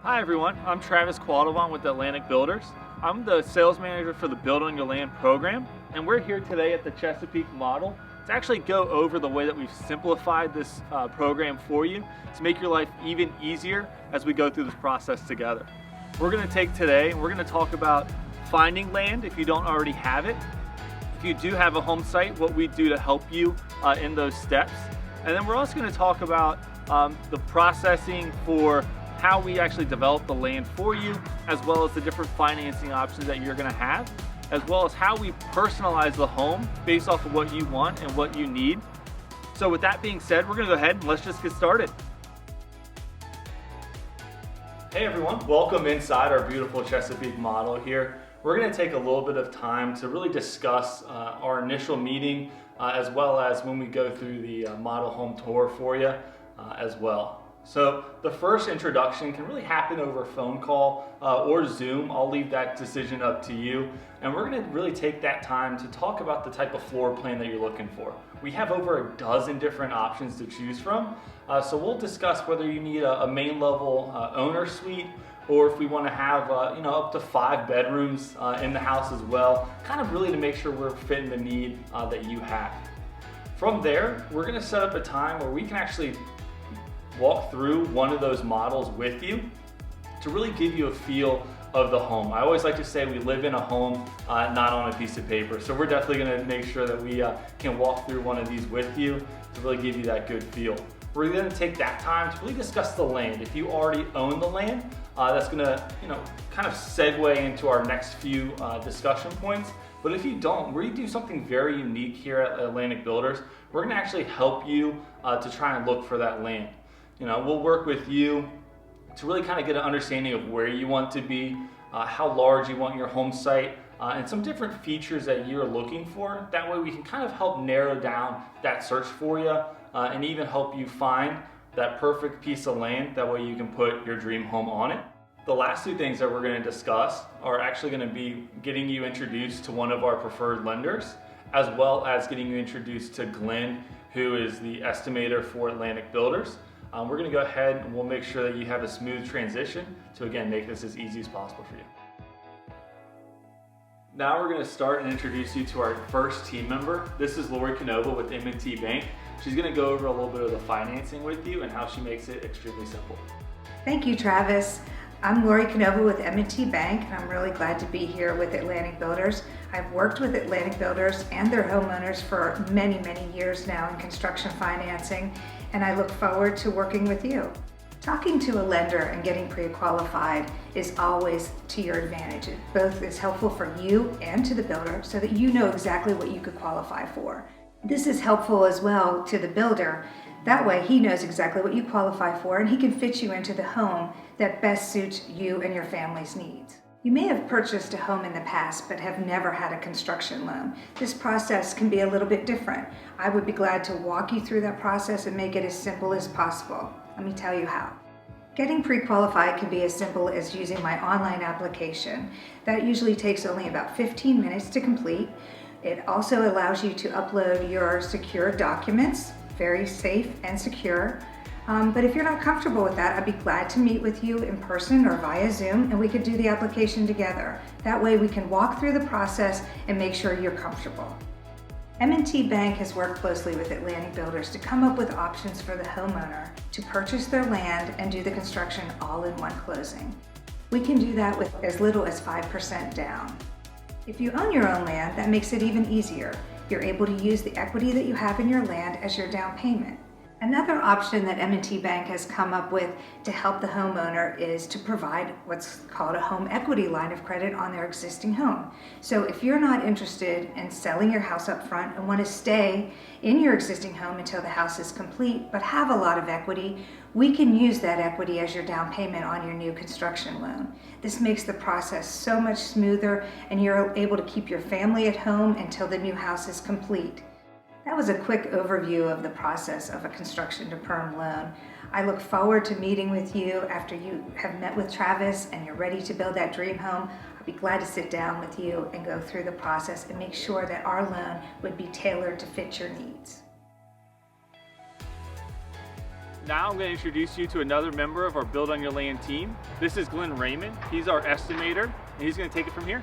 Hi everyone, I'm Travis Quattlebaum with Atlantic Builders. I'm the sales manager for the Build on Your Land program, and we're here today at the Chesapeake model to actually go over the way that we've simplified this program for you to make your life even easier as we go through this process together. We're going to take today and we're going to talk about finding land if you don't already have it. If you do have a home site, what we do to help you in those steps. And then we're also going to talk about the processing for how we actually develop the land for you, as well as the different financing options that you're going to have, as well as how we personalize the home based off of what you want and what you need. So with that being said, we're going to go ahead and let's just get started. Hey everyone, welcome inside our beautiful Chesapeake model here. We're going to take a little bit of time to really discuss our initial meeting, as well as when we go through the model home tour for you as well. So the first introduction can really happen over a phone call or Zoom. I'll leave that decision up to you. And we're going to really take that time to talk about the type of floor plan that you're looking for. We have over a dozen different options to choose from. So we'll discuss whether you need a main level owner suite, or if we want to have up to 5 bedrooms in the house as well, kind of really to make sure we're fitting the need that you have. From there, we're going to set up a time where we can actually walk through one of those models with you to really give you a feel of the home. I always like to say we live in a home, not on a piece of paper. So we're definitely going to make sure that we can walk through one of these with you to really give you that good feel. We're going to take that time to really discuss the land. If you already own the land, that's going to kind of segue into our next few discussion points. But if you don't, we do something very unique here at Atlantic Builders. We're going to actually help you to try and look for that land. We'll work with you to really kind of get an understanding of where you want to be, how large you want your home site, and some different features that you're looking for. That way we can kind of help narrow down that search for you and even help you find that perfect piece of land. That way you can put your dream home on it. The last 2 things that we're going to discuss are actually going to be getting you introduced to one of our preferred lenders, as well as getting you introduced to Glenn, who is the estimator for Atlantic Builders. We're going to go ahead and we'll make sure that you have a smooth transition to, again, make this as easy as possible for you. Now we're going to start and introduce you to our first team member. This is Lori Canova with M&T Bank. She's going to go over a little bit of the financing with you and how she makes it extremely simple. Thank you, Travis. I'm Lori Canova with M&T Bank, and I'm really glad to be here with Atlantic Builders. I've worked with Atlantic Builders and their homeowners for many, many years now in construction financing, and I look forward to working with you. Talking to a lender and getting pre-qualified is always to your advantage. It both is helpful for you and to the builder so that you know exactly what you could qualify for. This is helpful as well to the builder. That way he knows exactly what you qualify for and he can fit you into the home that best suits you and your family's needs. You may have purchased a home in the past but have never had a construction loan. This process can be a little bit different. I would be glad to walk you through that process and make it as simple as possible. Let me tell you how. Getting pre-qualified can be as simple as using my online application. That usually takes only about 15 minutes to complete. It also allows you to upload your secure documents, very safe and secure. But if you're not comfortable with that, I'd be glad to meet with you in person or via Zoom and we could do the application together. That way we can walk through the process and make sure you're comfortable. M&T Bank has worked closely with Atlantic Builders to come up with options for the homeowner to purchase their land and do the construction all in one closing. We can do that with as little as 5% down. If you own your own land, that makes it even easier. You're able to use the equity that you have in your land as your down payment. Another option that M&T Bank has come up with to help the homeowner is to provide what's called a home equity line of credit on their existing home. So if you're not interested in selling your house up front and want to stay in your existing home until the house is complete but have a lot of equity, we can use that equity as your down payment on your new construction loan. This makes the process so much smoother and you're able to keep your family at home until the new house is complete. That was a quick overview of the process of a construction to perm loan. I look forward to meeting with you after you have met with Travis and you're ready to build that dream home. I'll be glad to sit down with you and go through the process and make sure that our loan would be tailored to fit your needs. Now I'm going to introduce you to another member of our Build on Your Land team. This is Raymond. He's our estimator, and he's going to take it from here.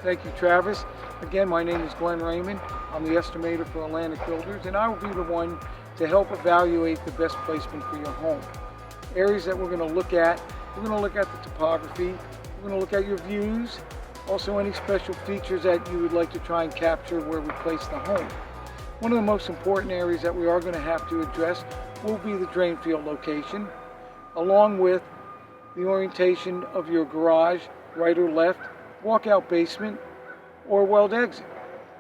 Thank you, Travis. Again, my name is Raymond. I'm the estimator for Atlantic Builders, and I will be the one to help evaluate the best placement for your home. Areas that we're going to look at the topography, we're going to look at your views, also any special features that you would like to try and capture where we place the home. One of the most important areas that we are going to have to address will be the drain field location, along with the orientation of your garage, right or left, walkout basement, or weld exit.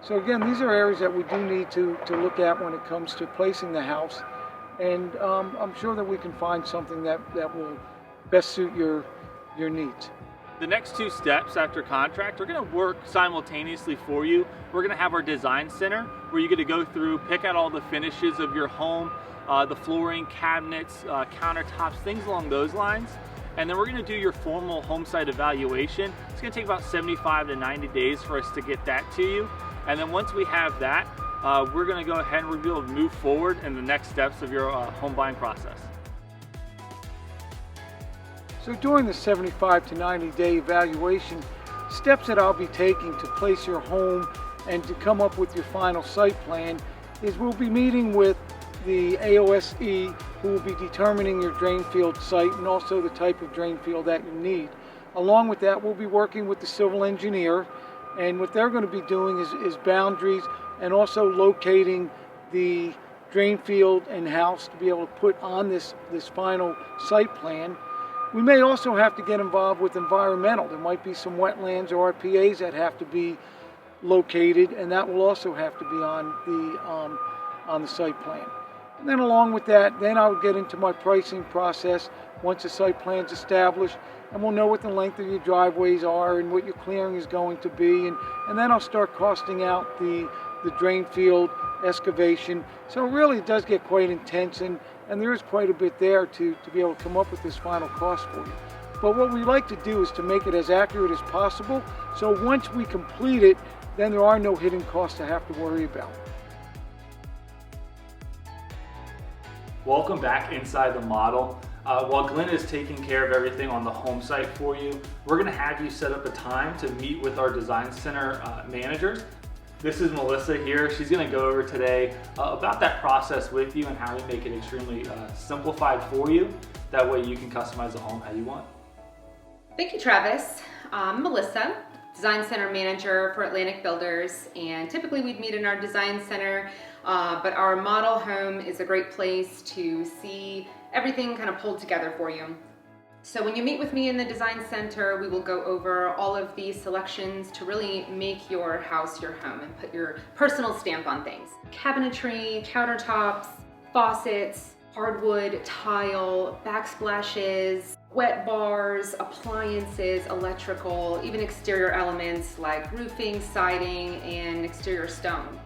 So again, these are areas that we do need to look at when it comes to placing the house, and I'm sure that we can find something that will best suit your needs. The next two steps after contract are going to work simultaneously for you. We're going to have our design center where you get to go through, pick out all the finishes of your home, the flooring, cabinets, countertops, things along those lines. And then we're going to do your formal home site evaluation. It's going to take about 75 to 90 days for us to get that to you. And then once we have that, we're going to go ahead and we'll be able to move forward in the next steps of your home buying process. So during the 75 to 90 day evaluation, steps that I'll be taking to place your home and to come up with your final site plan is we'll be meeting with the AOSE, who will be determining your drain field site and also the type of drain field that you need. Along with that, we'll be working with the civil engineer, and what they're going to be doing is boundaries and also locating the drain field and house to be able to put on this final site plan. We may also have to get involved with environmental. There might be some wetlands or RPAs that have to be located, and that will also have to be on the site plan. And then along with that, then I'll get into my pricing process once the site plan's established, and we'll know what the length of your driveways are and what your clearing is going to be, and then I'll start costing out the drain field excavation. So really it does get quite intense, and there is quite a bit there to be able to come up with this final cost for you. But what we like to do is to make it as accurate as possible, so once we complete it, then there are no hidden costs to have to worry about. Welcome back inside the model. While Glenn is taking care of everything on the home site for you, we're going to have you set up a time to meet with our design center managers. This is Melissa here. She's going to go over today about that process with you and how we make it extremely simplified for you. That way you can customize the home how you want. Thank you, Travis. I'm Melissa, Design Center Manager for Atlantic Builders, and typically we'd meet in our design center, but our model home is a great place to see everything kind of pulled together for you. So when you meet with me in the design center, we will go over all of these selections to really make your house your home and put your personal stamp on things. Cabinetry, countertops, faucets, hardwood, tile, backsplashes, wet bars, appliances, electrical, even exterior elements like roofing, siding, and exterior stone.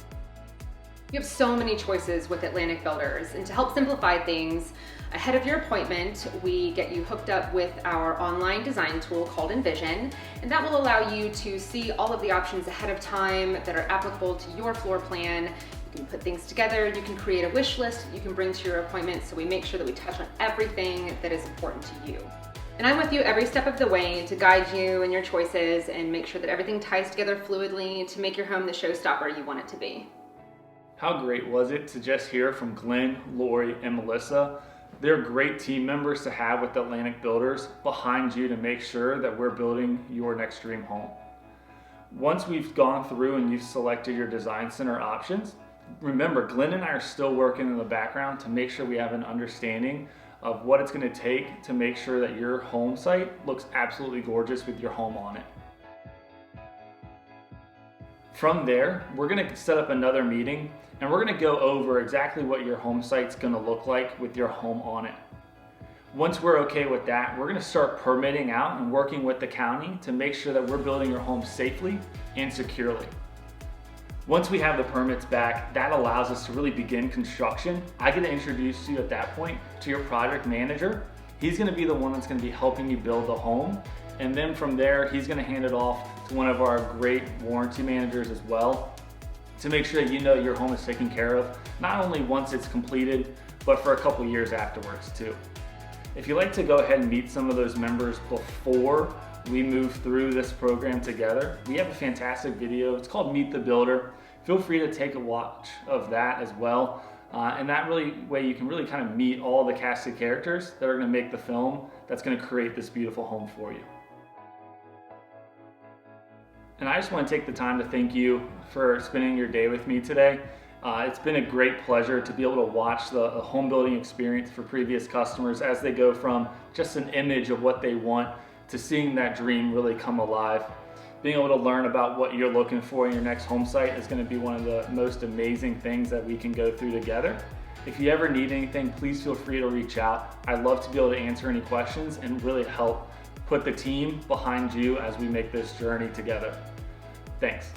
You have so many choices with Atlantic Builders, and to help simplify things, ahead of your appointment, we get you hooked up with our online design tool called Envision, and that will allow you to see all of the options ahead of time that are applicable to your floor plan. You can put things together, you can create a wish list you can bring to your appointment, so we make sure that we touch on everything that is important to you. And I'm with you every step of the way to guide you in your choices and make sure that everything ties together fluidly to make your home the showstopper you want it to be. How great was it to just hear from Glenn, Lori, and Melissa? They're great team members to have with Atlantic Builders behind you to make sure that we're building your next dream home. Once we've gone through and you've selected your design center options, remember, Glenn and I are still working in the background to make sure we have an understanding of what it's going to take to make sure that your home site looks absolutely gorgeous with your home on it. From there, we're going to set up another meeting and we're going to go over exactly what your home site's going to look like with your home on it. Once we're okay with that, we're going to start permitting out and working with the county to make sure that we're building your home safely and securely. Once we have the permits back, that allows us to really begin construction. I get to introduce you at that point to your project manager. He's going to be the one that's going to be helping you build the home. And then from there, he's going to hand it off to one of our great warranty managers as well to make sure that you know your home is taken care of, not only once it's completed, but for a couple years afterwards too. If you'd like to go ahead and meet some of those members before we move through this program together, we have a fantastic video. It's called Meet the Builder. Feel free to take a watch of that as well. And that way you can really kind of meet all the cast of characters that are going to make the film that's going to create this beautiful home for you. And I just want to take the time to thank you for spending your day with me today. It's been a great pleasure to be able to watch the home building experience for previous customers as they go from just an image of what they want to seeing that dream really come alive. Being able to learn about what you're looking for in your next home site is going to be one of the most amazing things that we can go through together. If you ever need anything, please feel free to reach out. I'd love to be able to answer any questions and really help put the team behind you as we make this journey together. Thanks.